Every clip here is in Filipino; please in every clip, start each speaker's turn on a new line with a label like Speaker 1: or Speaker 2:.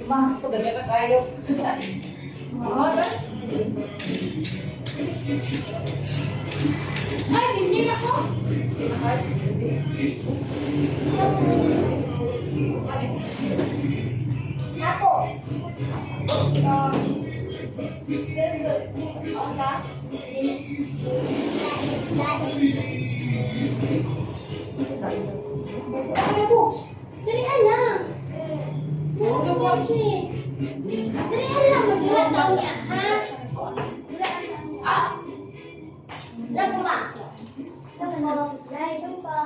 Speaker 1: Ma, paganda ka kayo.
Speaker 2: Ay, hindi na ko. Ako. Ano po? Tarihan lang. Tarihan lang. Maghilat daw niya, ha? Ah! Lapo ba? Lapo ba? Lapo ba?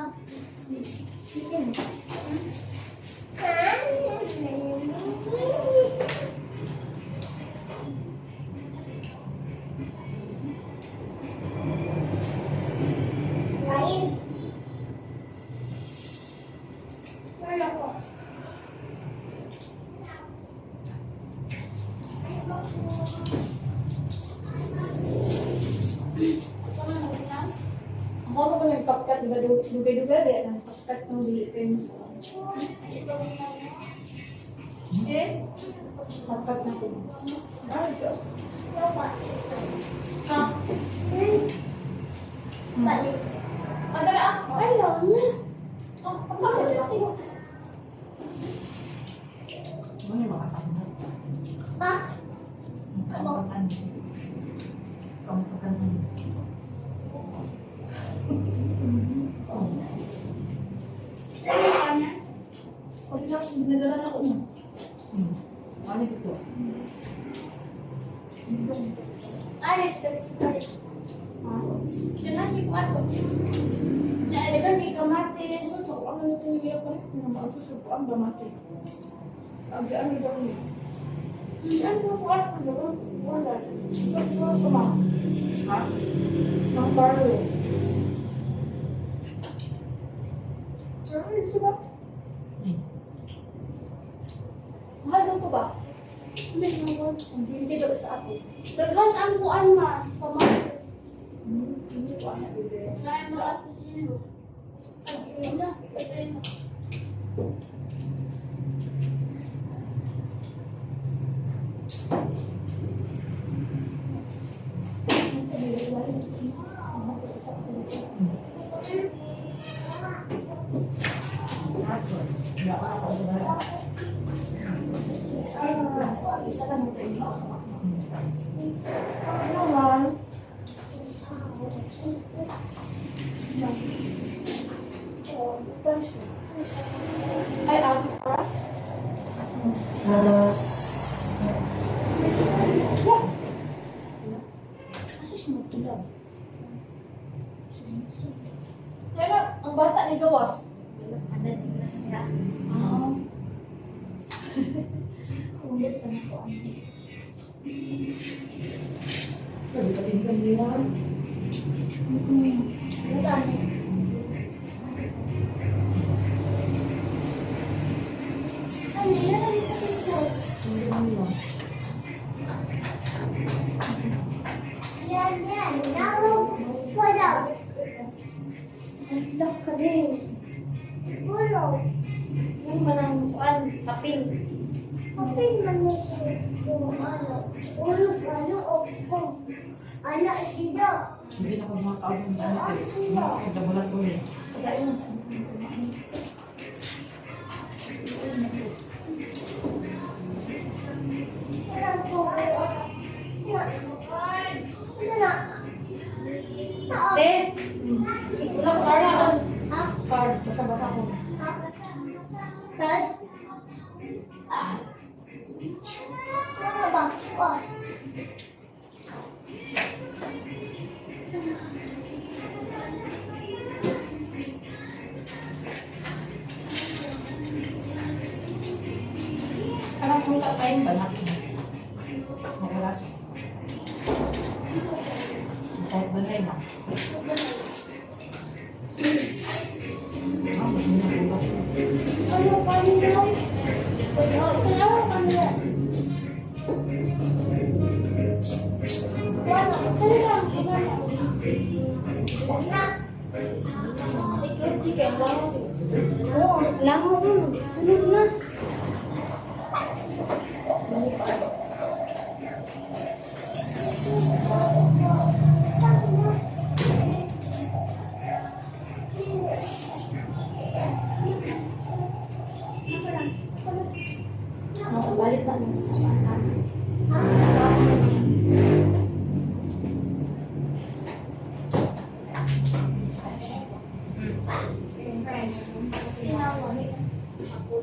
Speaker 2: Kain. Wala ko.
Speaker 1: Ako ba yung kapkat ba dugay-dugay rin ang kapkat ng dili kayo. Kapkat na ko.
Speaker 2: Balik.
Speaker 1: Agara ako.
Speaker 2: Ayaw na.
Speaker 1: Pagkakas na tayo. Ano yung mga kapkat?
Speaker 2: Pa? Ano?
Speaker 1: Nagalan ako mo. Ano dito?
Speaker 2: Ay, balik. Yan lang, di ko ato. Naalagay may kamatis.
Speaker 1: So, ano yung pinigyan ko? Pinamaatos ko po ang bamati. Abi, ano daw niya? Ano po ako doon? Wala. Wala ko ma. Ha? Ang baro. Pero yung sugat. Mahal daw ko ba? Hindi daw sa ako.
Speaker 2: Dagan ang buwan ma. Kamatis.
Speaker 1: Hindi ko anak bibili.
Speaker 2: Kaya mo ato sa inyo. Ay, sige na. Patay na.
Speaker 1: Isa lang ito yung
Speaker 2: Ano man?
Speaker 1: ay abi ka.
Speaker 2: Asus mo tulad.
Speaker 1: Pero ang bata ni gawas.
Speaker 2: Ada di na siya. Ulit ka na ko.
Speaker 1: Sabi ka tingnan nila.
Speaker 2: Saan? Ano yan? Ano ito? Yan, yan. Naku, wala. Lock ka din. Wala. Yung manang kuan, kaping. Kaping man mo siya. Yung ano. Ulo ka, ano, o. Anak siya.
Speaker 1: Hindi na ko mga kaon ng anak eh. Mga kadabulan ko eh.
Speaker 2: Kaya yun, sa
Speaker 1: Te, ikulang para ang card. Basa-basa ko. Parang kung kakain ba natin? Nagalas. Kahit doon ay na.
Speaker 2: ano pa niyo? Kaya pa niyo? Wala, talaga ang kumana. Wala.
Speaker 1: Secret chicken, laro.
Speaker 2: Oo, lamo. Sunod na. sa bata. Ang nagawa ko na yan.
Speaker 1: Yung fries.
Speaker 2: Tinawag ako.